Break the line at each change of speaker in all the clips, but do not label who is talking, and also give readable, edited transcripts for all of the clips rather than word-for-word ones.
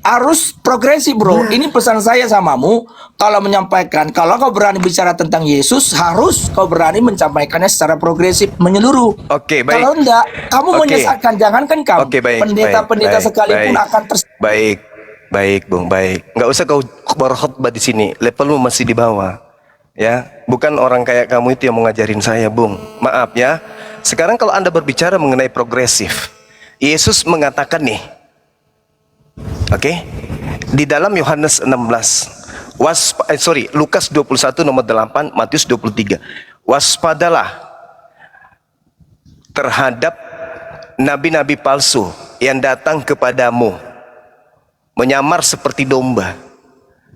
harus progresif, bro. Ini pesan saya samamu. Kalau menyampaikan, kalau kau berani bicara tentang Yesus, harus kau berani menyampaikannya secara progresif, menyeluruh.
Oke, baik.
Kalau enggak, kamu
Oke.
menyesatkan. Jangankan kamu,
Oke, baik,
pendeta-pendeta
baik,
sekalipun
baik.
akan
Baik, Bung, baik. Nggak usah kau berkhotbah di sini. Levelmu masih di bawah. Ya, bukan orang kayak kamu itu yang mengajarin saya, Bung. Maaf ya. Sekarang kalau Anda berbicara mengenai progresif, Yesus mengatakan nih, oke, di dalam Yohanes 16, Lukas 21 nomor 8, Matius 23. Waspadalah terhadap nabi-nabi palsu yang datang kepadamu, menyamar seperti domba,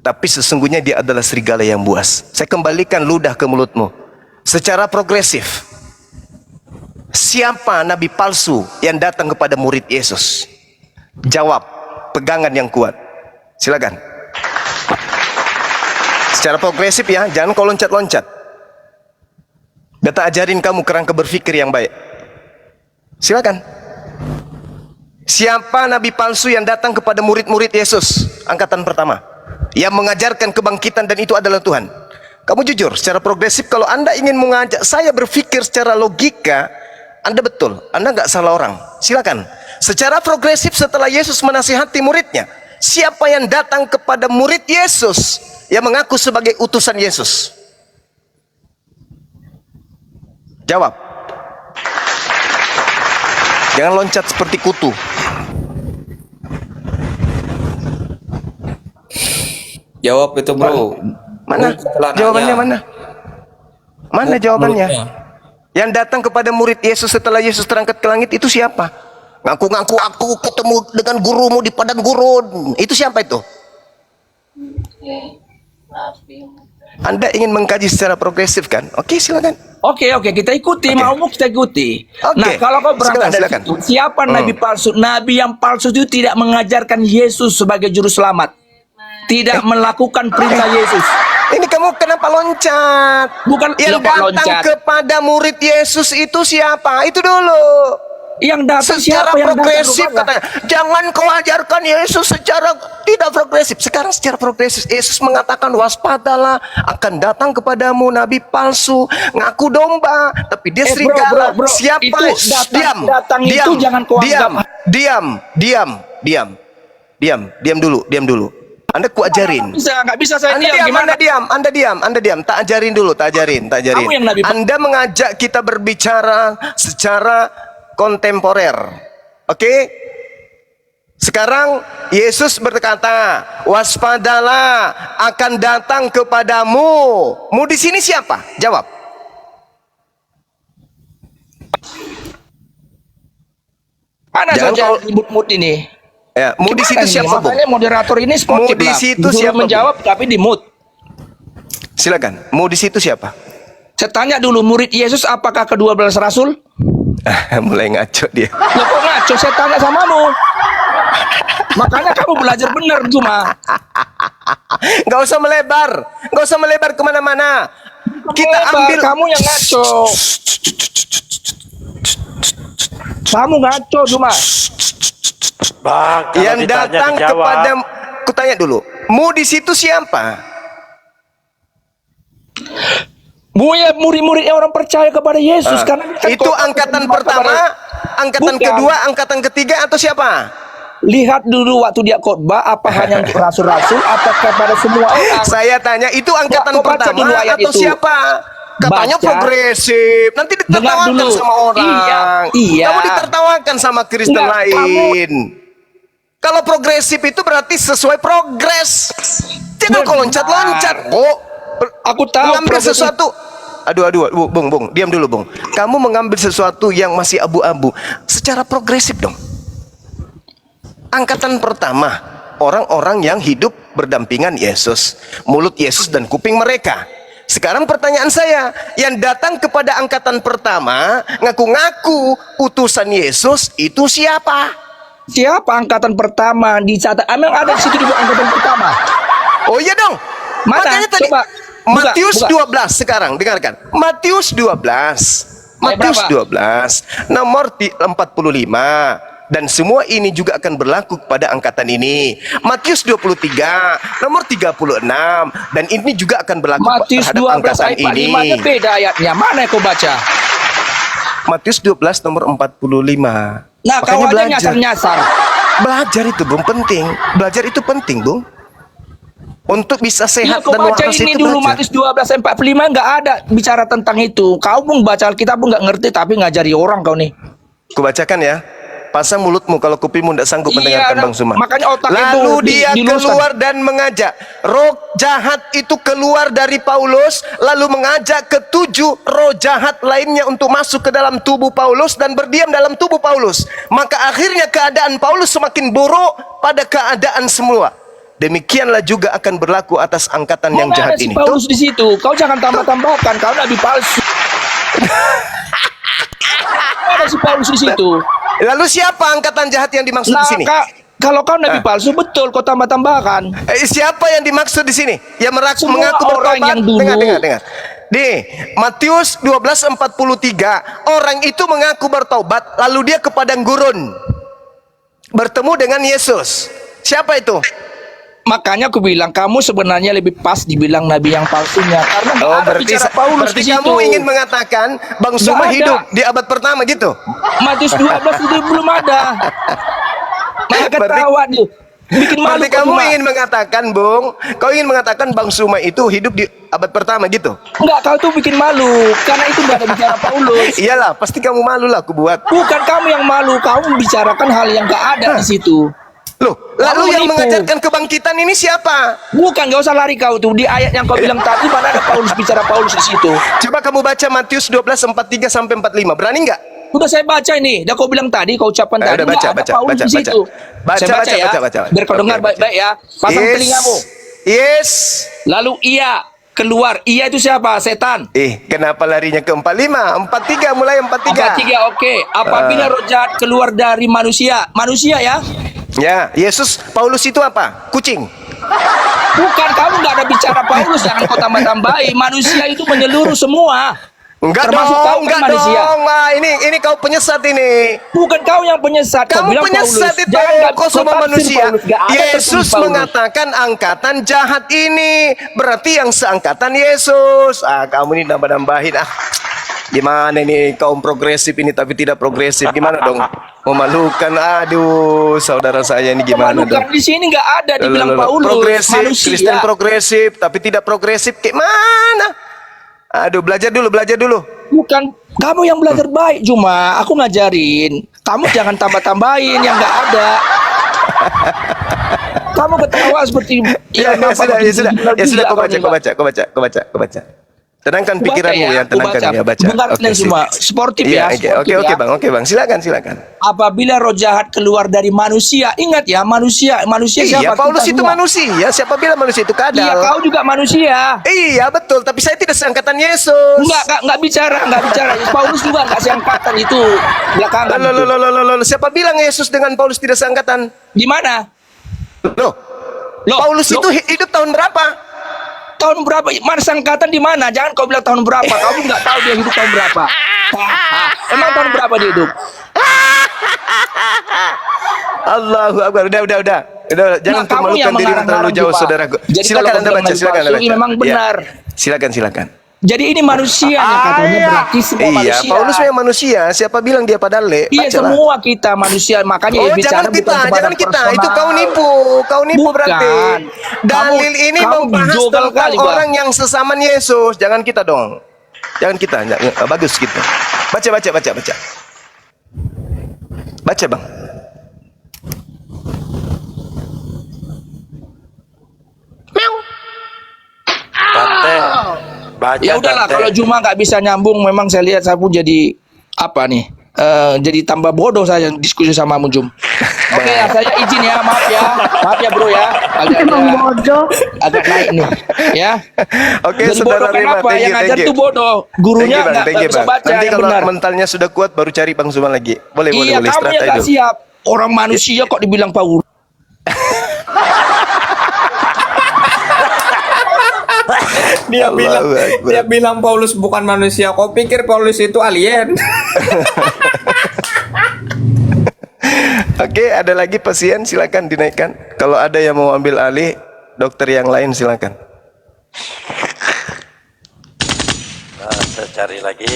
tapi sesungguhnya dia adalah serigala yang buas. Saya kembalikan ludah ke mulutmu. Secara progresif, siapa nabi palsu yang datang kepada murid Yesus? Jawab, pegangan yang kuat. Silakan. Secara progresif ya, jangan kau loncat-loncat. Beta ajarin kamu kerangka berpikir yang baik. Silakan. Siapa nabi palsu yang datang kepada murid-murid Yesus angkatan pertama, yang mengajarkan kebangkitan dan itu adalah Tuhan? Kamu jujur, secara progresif, kalau Anda ingin mengajak saya berpikir secara logika, Anda betul, Anda nggak salah orang. Silakan. Secara progresif, setelah Yesus menasihati muridnya, siapa yang datang kepada murid Yesus yang mengaku sebagai utusan Yesus? Jawab. Jangan loncat seperti kutu.
Jawab itu, bro.
Mana jawabannya? Mana jawabannya? Yang datang kepada murid Yesus setelah Yesus terangkat ke langit itu siapa? Ngaku-ngaku aku ketemu dengan gurumu di padang gurun. Itu siapa itu? Anda ingin mengkaji secara progresif kan? Oke, silakan.
Oke, kita ikuti. Maumu kita ikuti. Nah, kalau kau berangkat dari situ, siapa nabi palsu? Nabi yang palsu itu tidak mengajarkan Yesus sebagai juru selamat. Tidak melakukan perintah Yesus.
Ini kamu kenapa loncat?
Bukan
yang datang loncat kepada murid Yesus itu siapa? Itu dulu.
Yang datang
secara
siapa yang
progresif
datang
katanya. Jangan kau ajarkan Yesus secara tidak progresif. Sekarang secara progresif Yesus mengatakan waspadalah, akan datang kepadamu nabi palsu, ngaku domba, tapi dia serigala. Siapa?
Itu datang itu jangan kau anggap.
Diam dulu. Anda ku ajarin.
Nggak bisa saya
diam. Anda diam. Tak ajarin dulu, tak ajarin. Anda mengajak kita berbicara secara kontemporer. Oke? Sekarang Yesus berkata, waspadalah, akan datang kepadamu. Mu di sini siapa? Jawab.
Mana saja ribut-ribut ini?
Ya, mu di situ siapa, Bung?
Makanya moderator ini sportif lah.
Mu di situ siapa
menjawab tapi di mute.
Silakan. Mu di situ siapa?
Saya tanya dulu, murid Yesus apakah ke-12 rasul?
Mulai ngaco dia.
Ya kok ngaco? Saya tanya samamu. Makanya kamu belajar benar cuma.
Gak usah melebar kemana-mana. Kita ambil.
Kamu yang ngaco. Kamu ngaco cuma.
Bang,
yang datang kepada, kutanya dulu, mu di situ siapa?
Bu ya murid-muridnya orang percaya kepada Yesus karena
itu angkatan pertama, angkatan kedua, angkatan ketiga atau siapa?
Lihat dulu waktu dia khotbah, apa hanya untuk rasul-rasul atau kepada semua orang?
Saya tanya itu angkatan pertama atau siapa? Katanya progresif, nanti ditertawakan sama orang.
Iya.
Kamu ditertawakan sama Kristen lain. Kalau progresif itu berarti sesuai progres. Jangan kau loncat-loncat. Oh,
aku tahu
mengambil sesuatu. Aduh, Bung, diam dulu, Bung. Kamu mengambil sesuatu yang masih abu-abu. Secara progresif dong. Angkatan pertama, orang-orang yang hidup berdampingan Yesus, mulut Yesus dan kuping mereka. Sekarang pertanyaan saya, yang datang kepada angkatan pertama, ngaku-ngaku utusan Yesus, itu siapa?
Siapa angkatan pertama dicatat? Emang ada di situ juga angkatan pertama?
Oh iya dong.
Mana?
Makanya tadi
Coba.
Matius 12 sekarang dengarkan. Matius 12 nomor 45. Dan semua ini juga akan berlaku pada angkatan ini. Matius 23 nomor 36, dan ini juga akan berlaku
Matius
terhadap
12
angkatan
ayat
ini.
45-nya beda ayatnya. Mana yang kau baca?
Matius 12 nomor 45.
Nah, kau aja nyasar-nyasar.
Belajar itu Bung penting. Belajar itu penting Bung. Untuk bisa
Ya,
sehat
kau
dan
baca
waras
ini
itu
dulu
belajar.
Matius 12 ayat 45 nggak ada bicara tentang itu. Kau pun baca Alkitab pun nggak ngerti tapi ngajari orang kau nih.
Kubacakan ya. Pasang mulutmu kalau kupingmu tidak sanggup mendengarkan
Iya,
Bang Suma.
makanya otak
Lalu
itu
dia
diluruskan.
keluar dan mengajak. Roh jahat itu keluar dari Paulus, lalu mengajak ketujuh roh jahat lainnya untuk masuk ke dalam tubuh Paulus dan berdiam dalam tubuh Paulus. Maka akhirnya keadaan Paulus semakin buruk pada keadaan semua. Demikianlah juga akan berlaku atas angkatan yang
Mana
jahat
ada si
ini.
Paulus di situ. Kau jangan tambah-tambahkan. Kau nabi palsu. Ada si Paulus di situ.
Lalu siapa angkatan jahat yang dimaksud
Nah,
di sini?
kalau kau nabi palsu betul kau tambah-tambahkan.
Siapa yang dimaksud di sini? Yang
Semua
mengaku
orang
bertobat?
yang dulu.
Dengar. Di Matius 12:43, orang itu mengaku bertobat, lalu dia ke padang gurun. Bertemu dengan Yesus. Siapa itu?
Makanya aku bilang kamu sebenarnya lebih pas dibilang nabi yang palsunya karena nggak ada
berarti,
bicara Paulus
berarti
di situ.
kamu ingin mengatakan Bang Suma
ada.
hidup di abad pertama gitu?
Matius 12 itu belum ada. Malah ketawa dia. Bikin malu
Berarti
kau
kamu
cuma.
ingin mengatakan, Bung, kau ingin mengatakan Bang Suma itu hidup di abad pertama gitu?
Enggak, kau tuh bikin malu karena itu nggak ada bicara Paulus.
Iyalah, pasti kamu malu lah aku buat.
Bukan kamu yang malu, kamu membicarakan hal yang nggak ada di situ.
Loh, lalu yang
menipu.
mengajarkan kebangkitan ini siapa?
Bukan, nggak usah lari kau tuh di ayat yang kau bilang tadi mana ada Paulus bicara Paulus di situ.
Coba kamu baca Matius 12:43 sampai 45. Berani nggak?
Udah saya baca ini, udah kau bilang tadi, kau ucapan tadi
udah baca,
nggak ada
baca,
Paulus
baca,
di situ.
baca.
Saya baca, ya,
baca.
biar kau dengar
Oke,
baik-baik ya. Pasang telingamu.
Yes.
Lalu ia keluar, ia itu siapa? Setan.
Kenapa larinya ke 45? 43, mulai 43.
43, oke. Apabila roh jahat keluar dari manusia ya?
Ya, Yesus, Paulus itu apa? Kucing.
Bukan, kamu nggak ada bicara Paulus, jangan kau tambah-tambahi. Manusia itu menyeluruh semua.
Enggak
Termasuk
dong,
kau kan
enggak
manusia.
dong. Wah, ini kau penyesat ini.
Bukan kau yang penyesat. Kau
Kamu
bilang
penyesat
Paulus.
itu,
Jangan nggak
kau semua
tafsir
manusia.
Paulus. Nggak ada
Yesus
tertulis Paulus.
mengatakan angkatan jahat ini berarti yang seangkatan Yesus. Kamu ini nambah-nambahin. Gimana ini kaum progresif ini tapi tidak progresif? Gimana dong? Memalukan. Aduh, saudara saya ini gimana
Bukan,
dong?
di sini nggak ada dibilang Paulus.
Progresif,
Manusia.
Kristen progresif tapi tidak progresif. Kayak mana? Aduh, belajar dulu.
Bukan, kamu yang belajar baik, cuma aku ngajarin. Kamu jangan tambah-tambahin yang nggak ada. Kamu ketawa seperti
Ya sudah, kau baca. Tenangkan pikiranmu ya, tenangkan ya, baca.
Oke, semua sportif ya.
Oke, Bang. Silakan.
Apabila roh jahat keluar dari manusia, ingat ya, manusia
Iya,
siapa?
Paulus
Kita
itu
semua.
manusia. Siapa bilang manusia itu kadal?
Iya, kau juga manusia.
Iya, betul. Tapi saya tidak seangkatan Yesus.
Enggak bicara. Paulus juga enggak seangkatan itu belakangan.
Loh, siapa bilang Yesus dengan Paulus tidak seangkatan?
Di mana?
Loh, Paulus itu hidup tahun berapa?
Tahun berapa? Mana seangkatan di mana? Jangan kau bilang tahun berapa. Kamu enggak tahu dia hidup tahun berapa. Emang tahun berapa dia hidup?
Allahu Akbar. Udah. Jangan
kamu yang
permalukan diri terlalu
mengarang-arang
jauh,
juga.
saudaraku.
Jadi
Silakan
kalau
Anda
kau
baca,
bilang
silakan Anda
palsu,
baca.
memang benar.
Silakan.
Jadi ini manusianya katanya berarti semua
Iya,
manusia.
Paulus memang manusia. Siapa bilang dia padale?
Iya,
Bacalah.
semua kita manusia. Makanya
Oh,
bicara
jangan kita.
bukan kepada
Itu kau nipu.
Bukan.
Berarti. Dalil ini
kamu
membahas
jogal
tentang
kali, Bang.
orang yang sesaman Yesus. Jangan kita dong. Jangan kita. Bagus gitu. Baca. Baca, Bang.
Tante, baca
Ya udahlah,
Tante.
kalau Juma nggak bisa nyambung, memang saya lihat saya pun jadi apa nih? Jadi tambah bodoh saya diskusi sama Jum. Oke ya, saya izin ya, maaf ya bro ya, agak naik nih, ya.
Oke,
Jadi
saudara
bodoh
Rima,
kenapa? Yang ngajar tuh bodoh, gurunya nggak bisa baca
Nanti
yang
kalau
benar.
mentalnya sudah kuat, baru cari Bang Zuma lagi. Boleh.
Iya, kamu yang
strata
nggak
itu.
siap. Orang manusia kok dibilang Paulus.
Allahu Akbar.
Dia bilang Paulus bukan manusia. Kau pikir Paulus itu alien?
Oke, ada lagi pasien, silakan dinaikkan. Kalau ada yang mau ambil alih, dokter yang lain silakan.
Nah, saya cari lagi.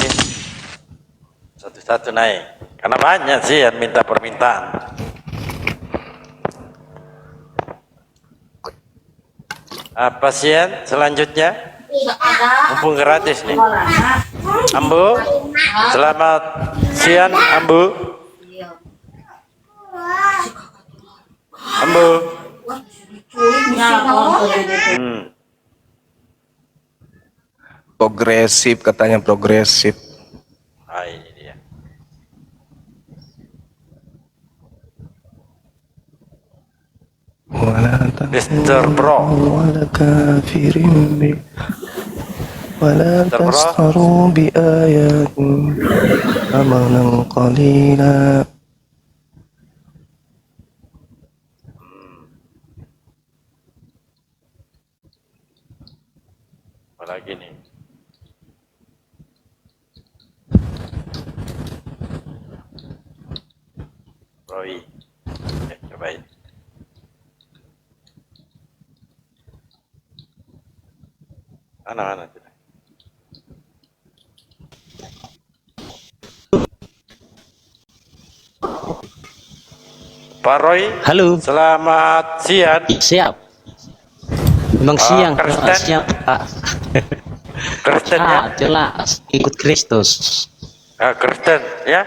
Satu-satu naik. Karena banyak sih yang minta permintaan. Pasien selanjutnya. Mumpung gratis nih. Ambu, selamat siang Ambu. Ambu.
Progresif, katanya progresif.
Ah, ini dia. Mr. Bro.
ولا كافر به ولا
Mr. Bro.
تسخروا بآياتي ثمنا قليلا.
Apalagi nih. Roy. Cobain. Mana? Pak Roy.
Halo.
Selamat siang.
Siap. Memang siang,
Kristen.
siang, Pak.
Kristen ya?
Jelas. Ikut Kristus.
Kristen ya?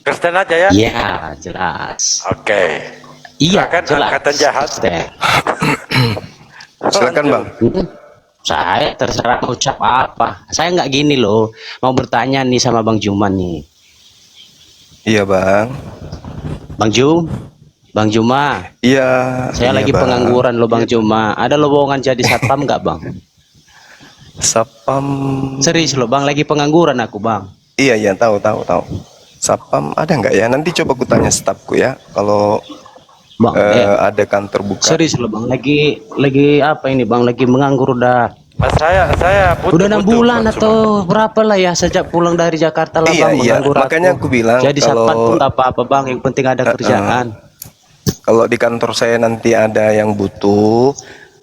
Kristen aja ya?
Ya, jelas.
Oke.
Iya,
Silakan
jelas.
angkatan jahat.
Kristen.
Silakan Bang.
Saya terserah mau ucap apa. Saya nggak gini loh. Mau bertanya nih sama Bang Juman nih.
Iya Bang.
Bang Juma.
Iya.
Saya
iya,
lagi
Bang.
pengangguran loh Bang Juma. Ada lowongan jadi satpam nggak Bang?
Sapam.
Serius loh Bang, lagi pengangguran aku Bang.
Iya tahu. Sapam ada nggak ya? Nanti coba aku tanya stafku ya. Kalau
Bang,
ada kantor buka.
serius loh Bang, lagi apa ini Bang? Lagi menganggur udah.
Mas, saya
Udah 6 bulan atau berapa lah ya sejak pulang dari Jakarta lah
Iya,
Bang, menganggur
makanya aku bilang
jadi
kalau-
satpam pun nggak apa-apa Bang, yang penting ada kerjaan.
Kalau di kantor saya nanti ada yang butuh,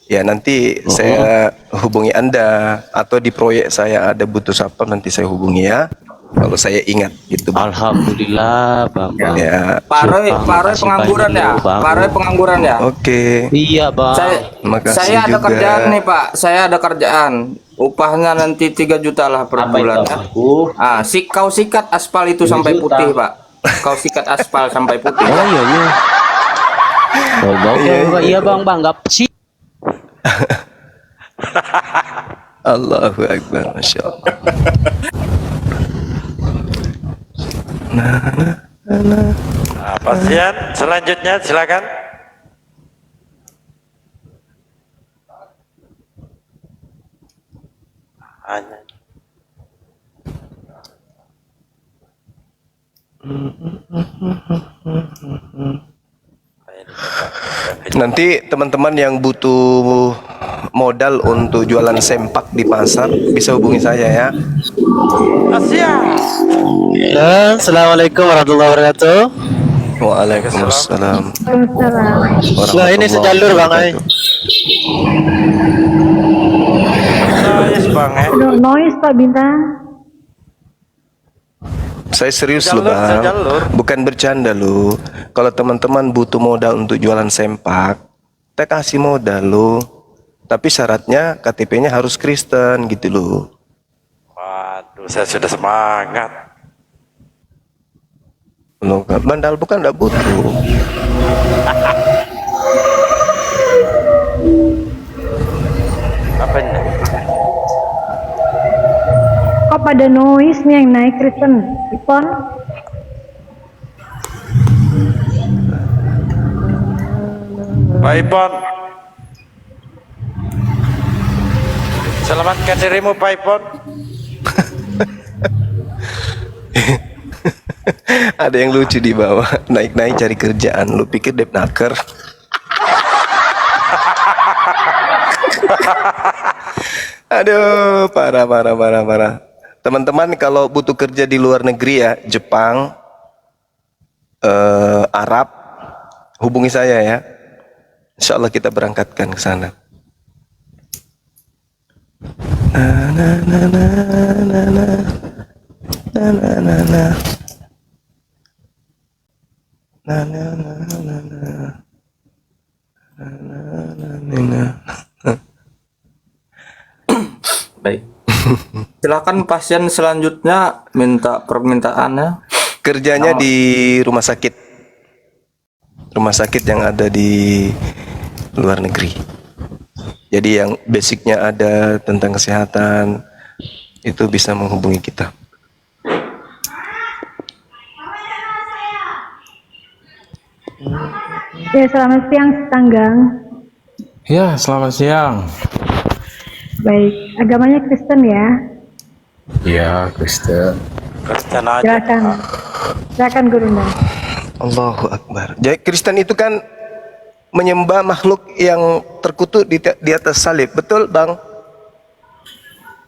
ya nanti saya hubungi Anda, atau di proyek saya ada butuh satpam, nanti saya hubungi ya. Kalau saya ingat gitu Bang.
Alhamdulillah Bang.
Ya.
Pak Roy
Makasih
pengangguran
banyak
ya?
loh, Bang.
Pak Roy pengangguran ya?
Oke.
Iya Bang.
Makasih
Saya ada
juga.
kerjaan nih Pak. Saya ada kerjaan. Upahnya nanti 3 juta lah per
Apa
bulan
itu,
ya.
Aku?
Kau sikat aspal itu
3
sampai
juta.
putih Pak. Kau sikat aspal sampai putih.
Oh iya iya. Oh, iya Bang, nggak sih.
Allahu Akbar, Masya Allah.
pasien selanjutnya silakan. Hanya.
Nanti teman-teman yang butuh modal untuk jualan sempak di pasar bisa hubungi saya ya.
Siang.
Assalamualaikum warahmatullahi wabarakatuh.
Waalaikumsalam.
Lah ini sejalur Bang Ai.
Yes, Bang.
Noise Pak Bintang.
Saya serius loh
Sejalur,
Bang,
sejalur.
bukan bercanda loh. Kalau teman-teman butuh modal untuk jualan sempak, kita kasih modal loh. Tapi syaratnya KTP-nya harus Kristen gitu loh.
Waduh, saya sudah semangat.
Loh, bandal bukan nggak butuh.
Apa ini?
Kok pada noise nih yang naik Kristen? Ipon?
Pak Ipon. Selamatkan dirimu Pak Ipon.
Ada yang lucu di bawah, naik-naik cari kerjaan. Lu pikir Depnaker? Aduh, parah. Teman-teman kalau butuh kerja di luar negeri ya, Jepang, Arab, hubungi saya ya. Insya Allah kita berangkatkan ke sana. Na na na na na na na na na na na na na na na.
Baik. Silakan pasien selanjutnya minta permintaannya.
Kerjanya di rumah sakit yang ada di luar negeri. Jadi yang basicnya ada tentang kesehatan itu bisa menghubungi kita.
Ya, selamat siang, Tanggang.
Ya, selamat siang.
Baik, agamanya Kristen ya?
Ya, Kristen.
Kristen aja.
Silakan. Silakan Gurunda.
Allahu Akbar. Jadi Kristen itu kan menyembah makhluk yang terkutuk di atas salib. Betul, Bang?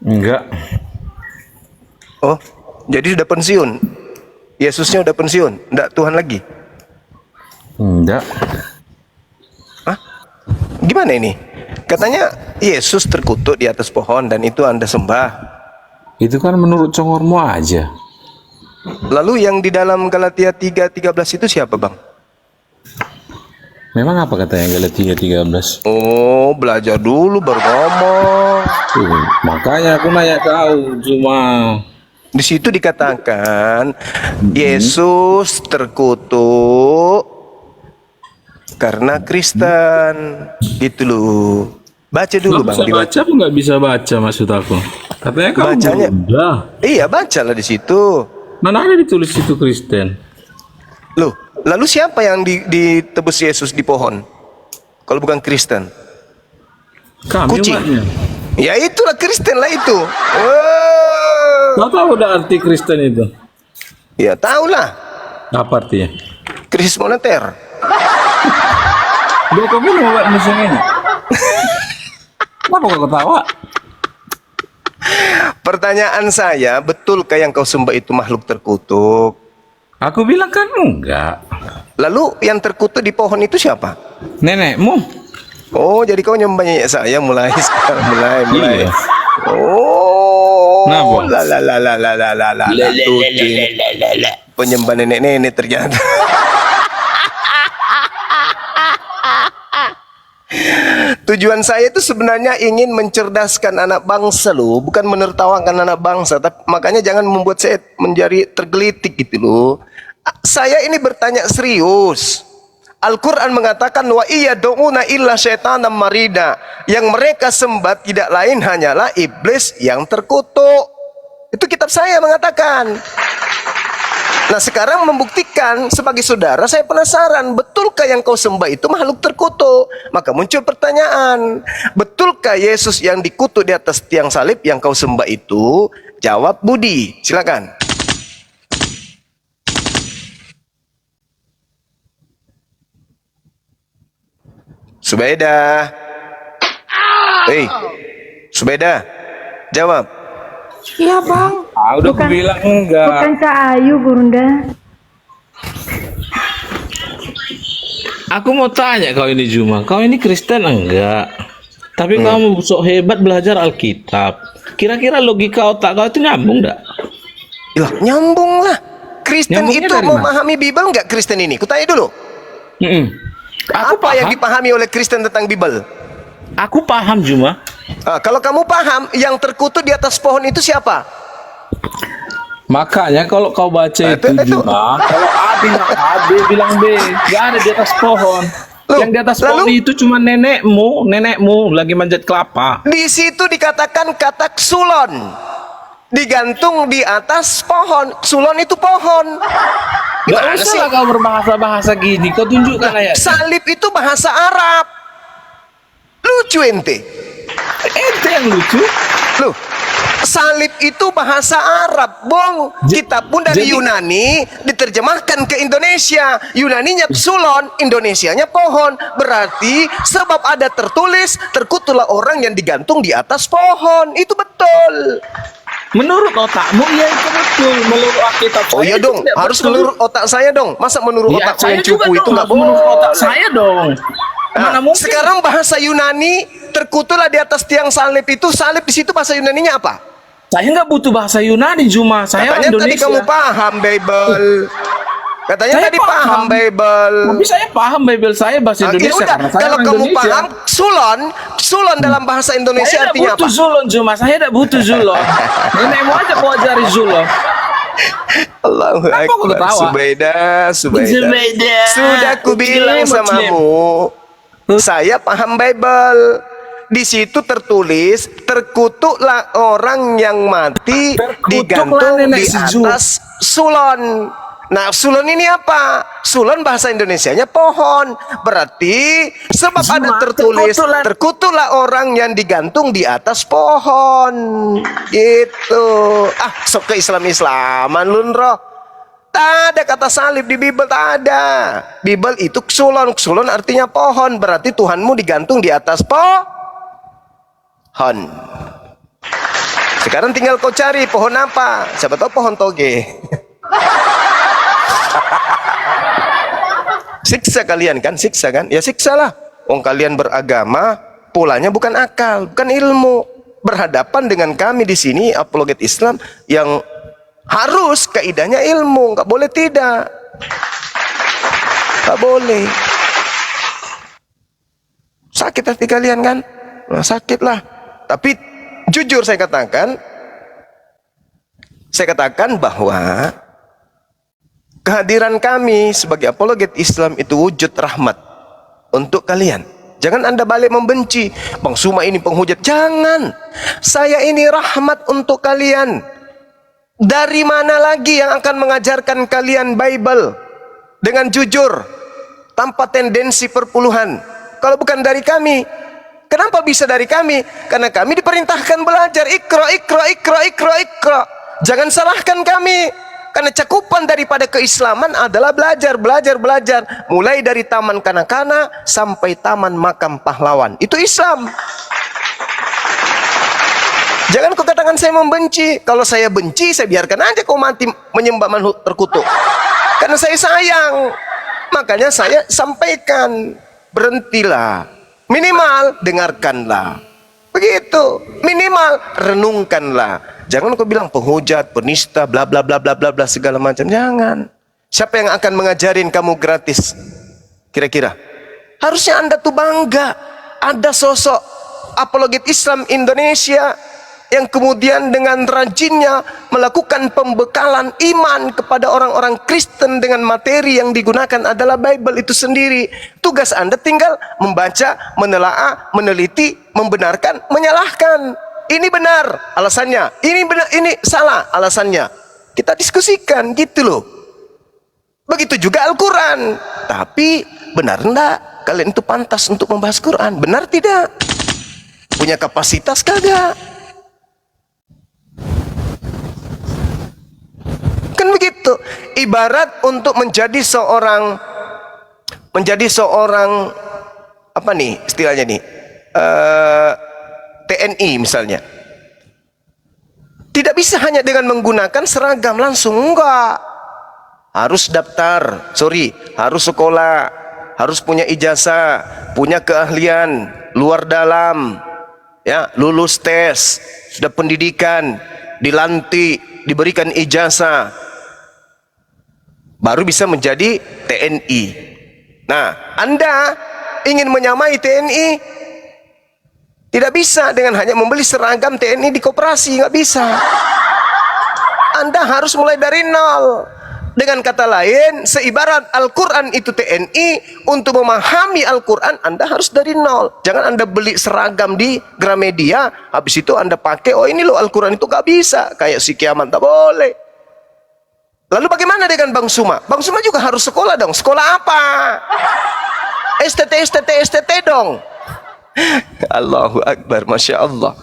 Enggak.
Oh, jadi sudah pensiun. Yesusnya udah pensiun, enggak Tuhan lagi.
Enggak.
Hah? Gimana ini? Katanya Yesus terkutuk di atas pohon dan itu Anda sembah.
Itu kan menurut congormu aja.
Lalu yang di dalam Galatia 3:13 itu siapa, Bang?
Memang apa katanya Galatia 3:13?
Oh, belajar dulu baru ngomong.
Makanya aku nanya kau cuma.
Di situ dikatakan Yesus terkutuk karena Kristen. Gitu loh. Baca dulu, Bang.
Bisa
Dibaca.
baca apa nggak bisa baca maksud aku? Katanya kamu
Bacanya.
udah.
Iya, bacalah di situ.
Mana ada ditulis itu Kristen?
Loh, lalu siapa yang ditebus Yesus di pohon? Kalau bukan Kristen?
Kami
Kucing.
umatnya.
Ya itulah Kristen lah itu.
Kau tahu udah arti Kristen itu?
Ya tahulah.
Apa artinya?
Krisis moneter.
Duh, kamu mau buat musim ini? Kenapa kau ketawa?
Pertanyaan saya, betulkah yang kau sembah itu makhluk terkutuk?
Aku bilang kan enggak.
Lalu yang terkutuk di pohon itu siapa?
Nenekmu.
Oh, jadi kau nyembah nenek saya mulai sekarang, mulai.
Iya.
Oh,
Nah, Bos.
la. Penyembah nenek-nenek ternyata. Tujuan saya itu sebenarnya ingin mencerdaskan anak bangsa loh, bukan menertawakan anak bangsa. Tapi makanya jangan membuat saya menjadi tergelitik gitu loh. Saya ini bertanya serius. Al-Quran mengatakan wa iya do'una illa syaitanam marida. Yang mereka sembah tidak lain hanyalah iblis yang terkutuk. Itu kitab saya mengatakan. Nah sekarang membuktikan sebagai saudara saya penasaran, betulkah yang kau sembah itu makhluk terkutuk? Maka muncul pertanyaan, betulkah Yesus yang dikutuk di atas tiang salib yang kau sembah itu? Jawab Budi, silakan. Subeda. Hei, Subeda, jawab.
Iya, Bang.
Ah, udah aku bilang enggak.
Bukan Cak Ayu, Gurunda.
Aku mau tanya kau ini Juma, kau ini Kristen enggak? Tapi kamu sok hebat belajar Alkitab. Kira-kira logika otak kau itu nyambung enggak?
Lah, nyambung lah. Kristen
Nyambungnya
itu
dari mana?
memahami Bible nggak Kristen ini? Kutanya dulu.
Aku
Apa yang
paham.
dipahami oleh Kristen tentang Bible?
Aku paham Juma.
Kalau kamu paham, yang terkutuk di atas pohon itu siapa?
Makanya kalau kau baca itu
itu.
Juma, kalau A bilang A, B bilang B, nggak ada di atas pohon.
Loh,
Yang di atas pohon
lalu?
itu cuma nenekmu lagi manjat kelapa.
Di situ dikatakan kata ksulon. Digantung di atas pohon. Ksulon itu pohon.
Gak
Gimana
usah
sih?
lah kau berbahasa-bahasa gini, kau tunjukkan ayat.
Salib itu bahasa Arab. Lucu ente.
Ente yang lucu.
Loh, salib itu bahasa Arab, Bong. Kitab pun dari
jadi-
Yunani diterjemahkan ke Indonesia. Yunaninya ksulon, Indonesianya pohon. Berarti sebab ada tertulis, terkutuklah orang yang digantung di atas pohon. Itu betul.
Menurut otakmu iya itu betul. Menurut Alkitab
Oh
saya
iya
itu
dong,
tidak
harus
betul.
menurut otak saya dong. Masa menurut
Ya,
otakku
saya
yang
juga
cupu itu
dong,
nggak
harus menurut
boleh?
otak saya dong.
Nah,
Mana mungkin?
sekarang bahasa Yunani terkutulah di atas tiang salib itu. Salib di situ bahasa Yunaninya apa?
Saya nggak butuh bahasa Yunani, Juma. Saya
Katanya tadi
Indonesia.
kamu paham Bible. Katanya
Saya
tadi paham Bible.
Tapi saya paham Bible saya bahasa
Ah, ya
Indonesia.
udah,
karena saya
kalau
orang
kamu
Indonesia.
paham sulon dalam bahasa Indonesia
Saya tidak
artinya
butuh
apa?
zulon, Juma. Saya tidak butuh zulon. Nenekmu aja kau ajari zulon.
Allahu
Kenapa kau
Akbar.
ketawa?
Sudah.
Zubaida.
Sudah ku bilang
Muslim.
samamu, saya paham Bible. Di situ tertulis, terkutuklah orang yang mati
Terkutuklah
digantung
nenek
di
si Ju.
atas sulon. Nah, sulon ini apa? Sulon bahasa Indonesianya pohon. Berarti sebab
Zuma,
ada tertulis,
terkutuklah.
terkutuklah orang yang digantung di atas pohon. Gitu. Ah, sok ke Islam-Islaman lunro. Tak ada kata salib di Bible, tak ada. Bible itu sulon. Sulon artinya pohon. Berarti Tuhanmu digantung di atas pohon. Sekarang tinggal kau cari pohon apa. Siapa tahu pohon toge. Siksa kalian kan, siksa kan? Ya siksa lah. Wong kalian beragama, polanya bukan akal, bukan ilmu. Berhadapan dengan kami di sini, apologet Islam, yang harus kaidahnya ilmu, nggak boleh tidak, nggak boleh. Sakit hati kalian kan? Nah, sakit lah. Tapi jujur saya katakan bahwa kehadiran kami sebagai apologet Islam itu wujud rahmat untuk kalian. Jangan Anda balik membenci. Bang Suma ini penghujat. Jangan. Saya ini rahmat untuk kalian. Dari mana lagi yang akan mengajarkan kalian Bible dengan jujur, tanpa tendensi perpuluhan, kalau bukan dari kami? Kenapa bisa dari kami? Karena kami diperintahkan belajar. Ikra. Jangan salahkan kami. Karena cakupan daripada keislaman adalah belajar. Mulai dari taman kanak-kanak sampai taman makam pahlawan. Itu Islam. Jangan kau katakan saya membenci. Kalau saya benci, saya biarkan aja kau mati menyembah makhluk terkutuk. Karena saya sayang. Makanya saya sampaikan, berhentilah. Minimal dengarkanlah. Begitu. Minimal renungkanlah. Jangan kau bilang penghujat, penista, bla bla bla bla bla bla segala macam. Jangan. Siapa yang akan mengajarin kamu gratis? Kira-kira. Harusnya Anda tuh bangga. Ada sosok apologet Islam Indonesia yang kemudian dengan rajinnya melakukan pembekalan iman kepada orang-orang Kristen dengan materi yang digunakan adalah Bible itu sendiri. Tugas Anda tinggal membaca, menelaah, meneliti, membenarkan, menyalahkan. Ini benar alasannya, ini benar, ini salah alasannya. Kita diskusikan gitu loh. Begitu juga Al-Quran. Tapi benar enggak kalian itu pantas untuk membahas Quran? Benar tidak? Punya kapasitas kagak? Kan begitu. Ibarat untuk menjadi seorang apa nih istilahnya nih, TNI misalnya, tidak bisa hanya dengan menggunakan seragam langsung, enggak. Harus daftar, harus sekolah, harus punya ijazah, punya keahlian luar dalam, ya, lulus tes, sudah pendidikan, dilantik, diberikan ijazah, baru bisa menjadi TNI. Nah, Anda ingin menyamai TNI, tidak bisa dengan hanya membeli seragam TNI di koperasi, nggak bisa. Anda harus mulai dari nol. Dengan kata lain, seibarat Al-Quran itu TNI, untuk memahami Al-Quran Anda harus dari nol. Jangan Anda beli seragam di Gramedia, habis itu Anda pakai, oh ini loh Al-Quran itu gak bisa, kayak si kiamat, tak boleh. Lalu bagaimana dengan Bang Suma? Bang Suma juga harus sekolah dong. Sekolah apa? STT dong. Allahu Akbar, Masya Allah.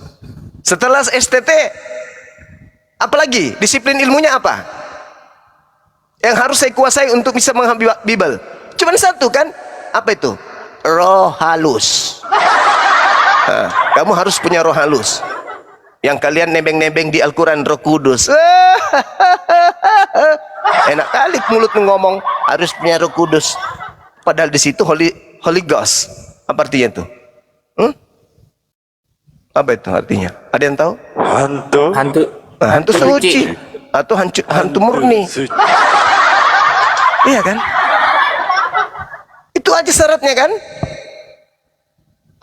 Setelah STT, apalagi disiplin ilmunya apa yang harus saya kuasai untuk bisa mengambil Bible? Cuman satu kan? Apa itu? Roh halus. Nah, kamu harus punya roh halus. Yang kalian nebeng-nebeng di Al-Quran Roh Kudus. Enak kali mulut ngomong harus punya Roh Kudus. Padahal di situ Holy Ghost. Apa artinya itu? Apa itu artinya? Ada yang tahu?
Hantu.
Hantu.
Hantu suci atau hantu murni.
Suci.
Iya kan? Itu aja syaratnya kan?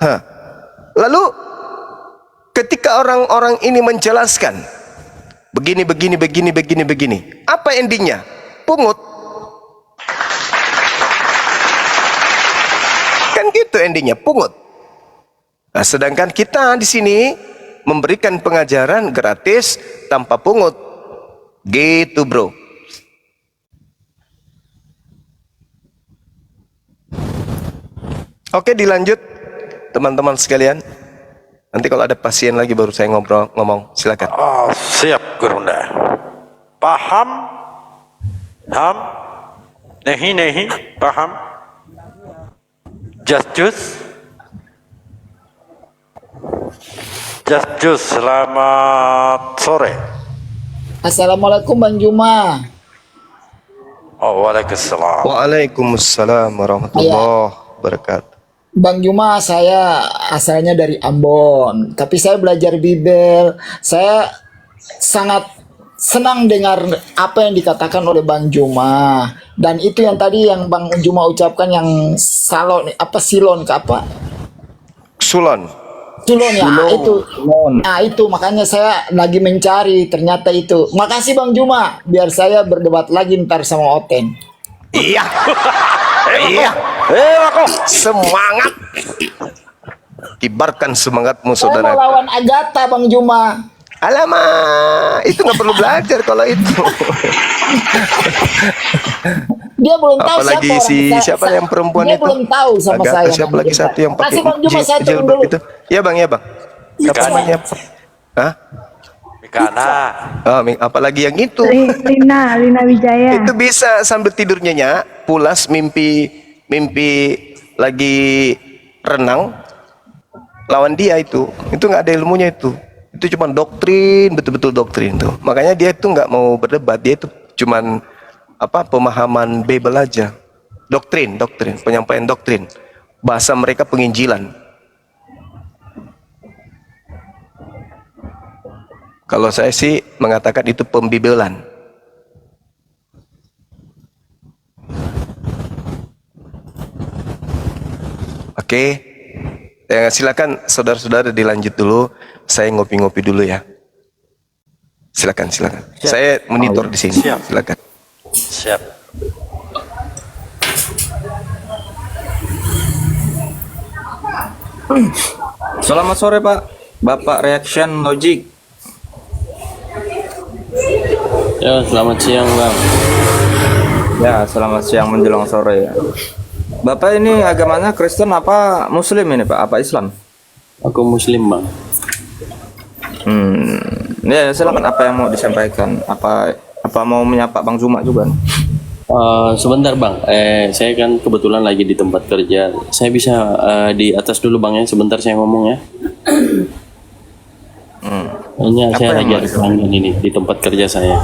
Hah. Lalu ketika orang-orang ini menjelaskan begini, apa endingnya? Pungut. Kan gitu endingnya, pungut. Nah, sedangkan kita di sini memberikan pengajaran gratis tanpa pungut. Gitu, bro. Oke, dilanjut teman-teman sekalian. Nanti kalau ada pasien lagi baru saya ngomong. Silakan.
Oh, siap Gurunda. Paham? Ham? Nehi, paham? Just selamat sore.
Assalamualaikum Bang Juma.
Oh, waalaikumsalam.
Waalaikumsalam warahmatullahi wabarakatuh.
Bang Juma, saya asalnya dari Ambon, tapi saya belajar Bibel. Saya sangat senang dengar apa yang dikatakan oleh Bang Juma. Dan itu yang tadi yang Bang Juma ucapkan yang silon
Sulon.
ya, itu. Nah, itu makanya saya lagi mencari, ternyata itu. Makasih Bang Juma, biar saya berdebat lagi ntar sama Oten.
Iya. Iya. Semangat. Kibarkan semangatmu,
Saya mau
saudara.
lawan Agatha Bang Juma.
Alamak, itu nggak perlu belajar kalau itu.
Dia belum tahu
Apalagi siapa yang perempuan
dia
itu?
belum tahu sama
Agatha,
saya.
siapa lagi satu yang pakai
Kasih Bang Juma satu
jilbab
dulu.
itu? Iya bang. Siapa namanya? Hah?
Mikana.
Oh, apalagi yang itu?
Lina Wijaya.
Itu bisa sambil tidur nyenyak, pulas mimpi lagi renang lawan dia itu nggak ada ilmunya itu cuma doktrin, betul-betul doktrin tuh. Makanya dia itu nggak mau berdebat, dia itu cuman pemahaman Bible aja, doktrin, penyampaian doktrin, bahasa mereka penginjilan. Kalau saya sih mengatakan itu pembibelan. Oke, silakan saudara-saudara dilanjut dulu. Saya ngopi-ngopi dulu ya. Silakan. Saya monitor di sini.
Siap.
Silakan.
Siap.
Selamat sore Pak. Bapak Reaction Logic.
Ya, selamat siang Bang.
Ya, selamat siang menjelang sore ya. Bapak ini agamanya Kristen apa Muslim ini Pak? Apa Islam?
Aku Muslim Bang.
Ya silakan, apa yang mau disampaikan? Apa mau menyapa Bang Zuma juga?
Sebentar Bang, saya kan kebetulan lagi di tempat kerja. Saya bisa di atas dulu Bang ya, sebentar saya ngomong ya. Hanya
Apa
saya
yang
lagi
mau
ada pelanggan ini di tempat kerja saya.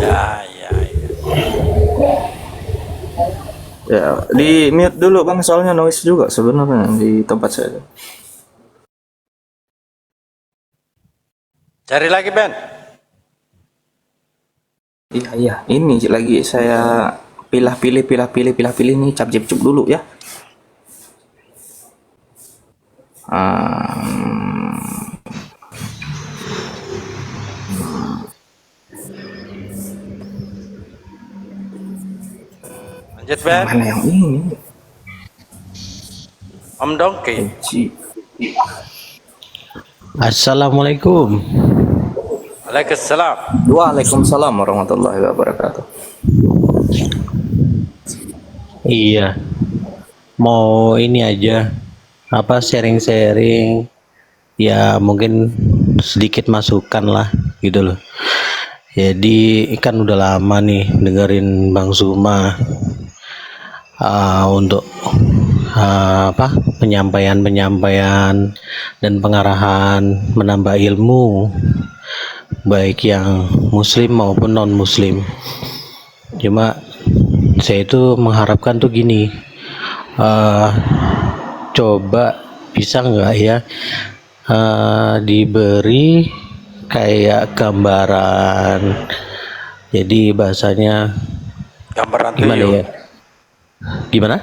Ya.
Ya, di mute dulu Bang, soalnya noise juga sebenarnya di tempat saya.
Cari lagi Ben.
Iya, ini lagi saya pilih nih, cap-cap dulu ya.
Lanjut Ben.
Mana yang ini?
Om Dongki.
Assalamualaikum.
Waalaikumsalam.
Waalaikumsalam warahmatullahi wabarakatuh.
Iya, mau ini aja, sharing-sharing, ya mungkin sedikit masukan lah gitu loh. Jadi kan udah lama nih dengerin Bang Zuma untuk
penyampaian dan pengarahan, menambah ilmu baik yang muslim maupun non muslim. Cuma saya itu mengharapkan tuh gini, coba bisa nggak ya diberi kayak gambaran, jadi bahasanya
Gambaran
gimana
tuyul.
ya, gimana?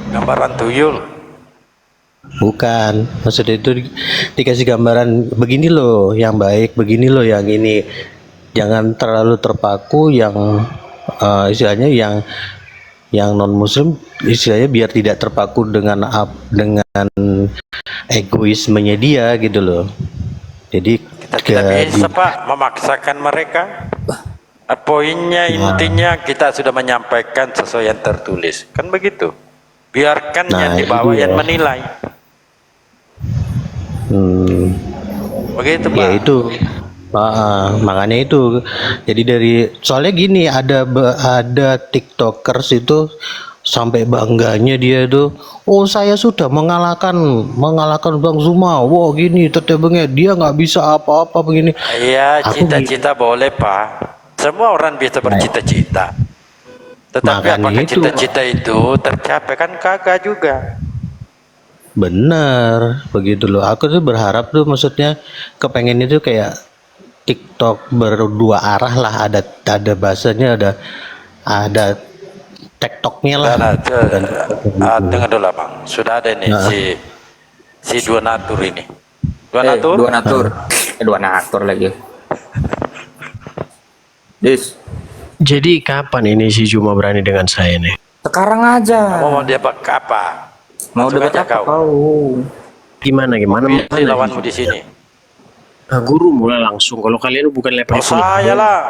Gambaran tuyul.
Bukan, maksudnya itu dikasih gambaran begini loh yang baik, begini loh yang ini. Jangan terlalu terpaku yang istilahnya yang non muslim, istilahnya biar tidak terpaku dengan egoismenya dia gitu loh. Jadi
Kita tidak bisa Pak memaksakan mereka. Poinnya intinya kita sudah menyampaikan sesuai yang tertulis. Kan begitu. Biarkan
Nah,
yang di bawah
itu
yang
ya.
menilai. Begitu Pak.
ya itu makanya itu. Jadi soalnya gini, ada tiktokers itu sampai bangganya dia itu, oh saya sudah mengalahkan Bang Zuma, wow gini tetebengnya, dia nggak bisa apa-apa begini.
Iya,
Aku
cita-cita boleh Pak. Semua orang bisa bercita-cita. Tetapi
Makanya
apakah
itu.
cita-cita itu tercapai? Kan kagak juga.
Bener, begitu loh. Aku tuh berharap tuh, maksudnya kepengen itu kayak TikTok berdua arah lah, ada bahasanya, ada tektoknya lah.
Dengar dulu Bang. Sudah ada nih si dua natur ini. Dua natur?
Dua natur. Dua natur lagi. Dis,
Jadi kapan ini si Juma berani dengan saya nih?
sekarang aja.
Kamu mau dia apa?
Mau
Langsung
debat
aja
apa kau?
Gimana?
Pilih lawanmu di sini.
Guru mulai langsung. Kalau kalian bukan level
Oh, saya lah.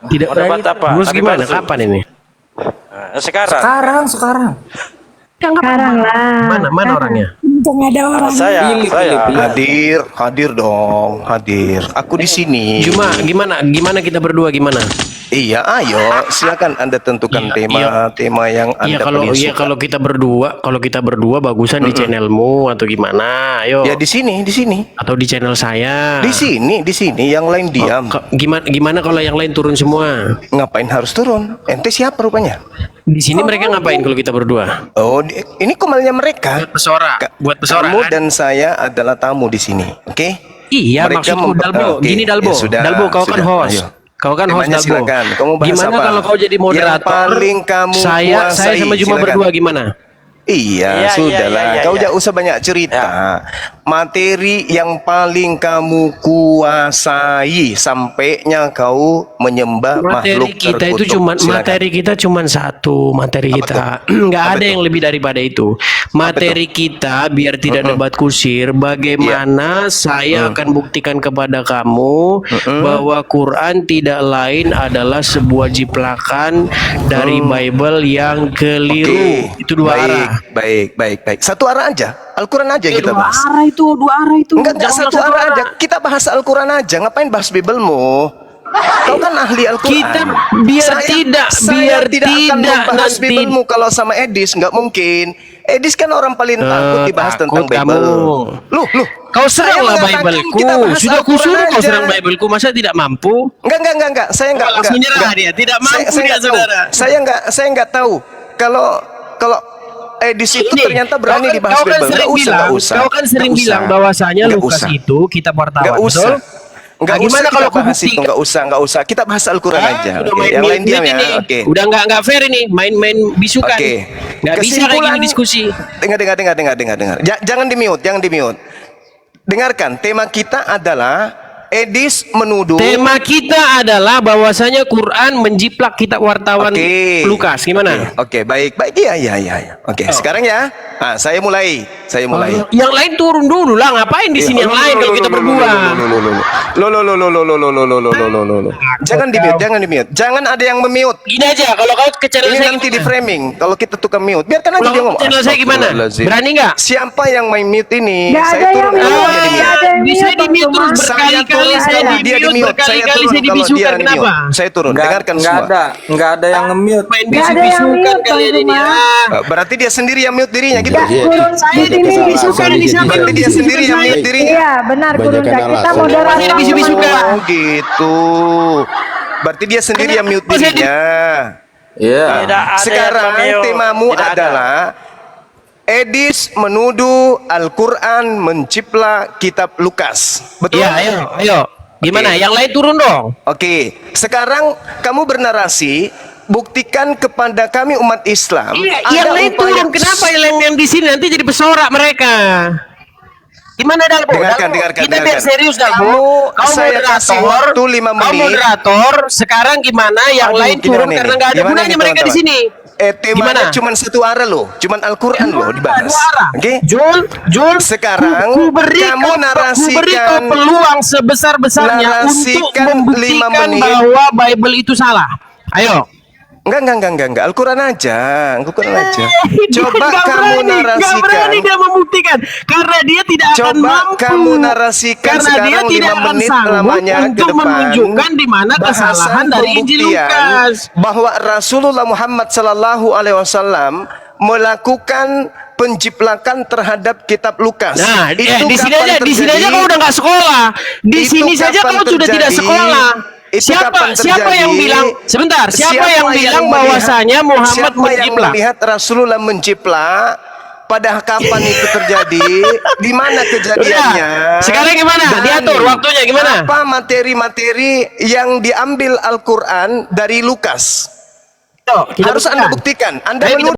tidak
Mau debat apa?
Terus
Tapi
gimana?
palsu.
Kapan ini?
Nah, sekarang.
Sekarang.
Sekarang lah.
Mana orangnya?
Untung ada orang.
Saya.
Hadir dong, hadir. Aku di sini.
Juma, gimana kita berdua gimana?
Iya, ayo, silakan Anda tentukan tema yang Anda paling suka.
Kalau kita berdua bagusan di channelmu atau gimana? Ayo.
Ya di sini.
Atau di channel saya.
Di sini, yang lain diam.
Gimana kalau yang lain turun semua?
Ngapain harus turun? Ente siapa rupanya?
Di sini mereka ngapain kalau kita berdua?
Oh, ini komalnya mereka.
Buat pesora.
Kamu dan saya adalah tamu di sini, oke?
Iya,
Mereka
maksudku Dalbo.
oke.
Gini Dalbo.
Ya sudah,
Dalbo, kau kan
sudah,
host.
ayo.
Kau kan host
Temanya
Dalbo.
silakan. Kamu bahas
Gimana
apa?
kalau kau jadi moderator?
Yang paling kamu
saya
kuasai,
sama Juma
silakan.
berdua gimana?
Iya, sudahlah. Kau jangan usah banyak cerita. Materi yang paling kamu kuasai sampainya kau menyembah makhluk
Kita itu
terkutuk.
cuman
Silakan.
materi kita cuman satu, materi
Apa
kita
tuh?
nggak
Apa
ada
tuh?
yang lebih daripada itu. Materi kita biar tidak debat kusir, bagaimana saya akan buktikan kepada kamu bahwa Quran tidak lain adalah sebuah jiplakan dari Bible yang keliru.
Oke.
Itu dua arah.
Baik. Satu arah aja. Al-Quran aja kita
Dua
bahas.
arah itu.
Enggak
Jangan
satu arah aja. Kita bahas Al-Quran aja. Ngapain bahas Biblemu? Kau kan ahli Al-Quran.
Kita biar tidak
akan membahas
nanti
Biblemu kalau sama Edis. Nggak mungkin. Edis kan orang paling takut dibahas tentang
takut
Bible.
kamu.
Loh.
Kau seranglah
Saya mengatakan
Bibleku.
kita bahas
Sudah
Al-Quran
kusuruh kau
aja.
serang Bibleku, masa tidak mampu?
Enggak. Saya enggak.
Langsung nyerah dia. Tidak mampu dia,
nggak tahu.
saudara.
Saya enggak tahu. Kalau Edis itu ternyata berani dibahas Bible. Enggak usah.
Kau kan sering
Nggak usah.
bilang bahwasanya
Nggak
Lukas
usah.
itu kitab wartawan.
Nggak usah. Nggak
Nah, gimana
usah
kalau
kita
aku
bahas itu?
buktikan?
Nggak usah. Kita bahas Al-Quran aja.
Udah
Oke,
main
yang lain diam ya.
ini.
Oke.
Udah nggak fair ini, main bisukan.
Oke.
Nggak bisa kayak gini diskusi.
Dengar. Jangan di mute. Dengarkan, tema kita adalah Edis menuduh.
Tema kita adalah bahwasanya Quran menjiplak kitab wartawan
Oke.
Lukas. Gimana?
Oke, baik. Iya. Oke, sekarang ya. Saya mulai.
Yang lain turun dulu lah, ngapain di sini yang lain kalau kita berdua?
Jangan di-mute. Jangan ada yang memute.
Gini aja, kalau kau ke channel
Ini
saya
nanti
gimana?
di framing. Kalau kita tukang mute, biarkan aja
Kalau
dia
kau
ngomong.
ke channel saya gimana?
Astagfirullahaladzim.
Berani nggak?
Siapa yang main mute ini?
Nggak
Saya
ada
turun
yang
kalau
mute.
dia di
Nggak
mute.
ada yang
Bisa
mute,
di mute
Bang
terus
Thomas.
berkali-kali
turun
saya
kalau
di
dia di
mute,
mute.
berkali-kali saya
kalau dia
dibisukan.
di
Kenapa?
mute. Saya turun. Dengarkan semua.
Nggak ada yang nge-mute.
Main
Nggak ada yang
bisu-bisukan
mute,
kali
Bang
ini.
Thomas.
Berarti dia sendiri yang mute dirinya gitu.
Nggak, kurun
Saya
di sini.
dibisukan ini siapa
Berarti
yang
dia
bisukan
sendiri yang
saya?
mute dirinya.
Iya, benar kurun Kak. Kita
Saya
moderator.
dibisu-bisukan.
Oh gitu. Berarti dia sendiri yang mute
Kenapa saya di-
dirinya.
Iya.
Tidak ada
Sekarang
yang memeo.
temamu
Tidak ada.
adalah Edis menuduh Al-Quran mencipta kitab Lukas. Betul?
Iya, ayo. Gimana?
Oke.
Yang lain turun dong.
Oke, sekarang kamu bernarasi, buktikan kepada kami umat Islam.
Iya,
ada
yang lain
upaya-
turun. Kenapa yang di sini nanti jadi pesorak mereka? Gimana Dalbo?
Dengarkan,
Dalbo,
dengarkan,
kita biar
dengarkan.
serius Dalbo.
Kamu, saya kasih waktu 5
Kau
menit.
moderator. Sekarang gimana yang
Aduh,
lain
gimana
turun
nih?
karena nggak ada
Gimana
gunanya
nih,
mereka di
teman-teman?
sini.
Temanya
Gimana?
cuma satu arah loh, cuma Al-Quran loh dibahas.
Dua arah.
Oke?
Jul,
Sekarang
ku beri
kamu
kau
narasikan
peluang sebesar-besarnya untuk
narasikan 5
membuktikan
menit.
bahwa Bible itu salah. Ayo.
Enggak. Al-Quran aja.
Dia
Coba
nggak
kamu
berani, nggak berani
narasikan.
dia membuktikan karena dia tidak akan
Coba
mampu.
kamu narasikan
Karena dia
sekarang
tidak
5
akan
menit
sanggup
lamanya ke
untuk
depan.
menunjukkan di mana kesalahan
Bahasan
dari Injil
pembuktian
Lukas.
bahwa Rasulullah Muhammad sallallahu alaihi wasallam melakukan penjiplakan terhadap kitab Lukas.
Nah, di sini
kapan
aja, di sini aja
terjadi?
kau udah nggak sekolah. Di
Itu
sini saja
kapan
kau sudah tidak
terjadi?
sekolah.
Itu kapan
Siapa yang
terjadi?
bilang? Sebentar, siapa yang bilang bahwasanya Muhammad
siapa yang
menjiplak?
melihat Rasulullah menjiplak? Pada kapan itu terjadi? Di mana kejadiannya?
Udah, sekarang gimana?
Dan
Diatur waktunya gimana?
Apa materi-materi yang diambil Al-Quran dari Lukas?
Kita
Harus Anda
buktikan.
buktikan. Anda
Ayo kita
menuduh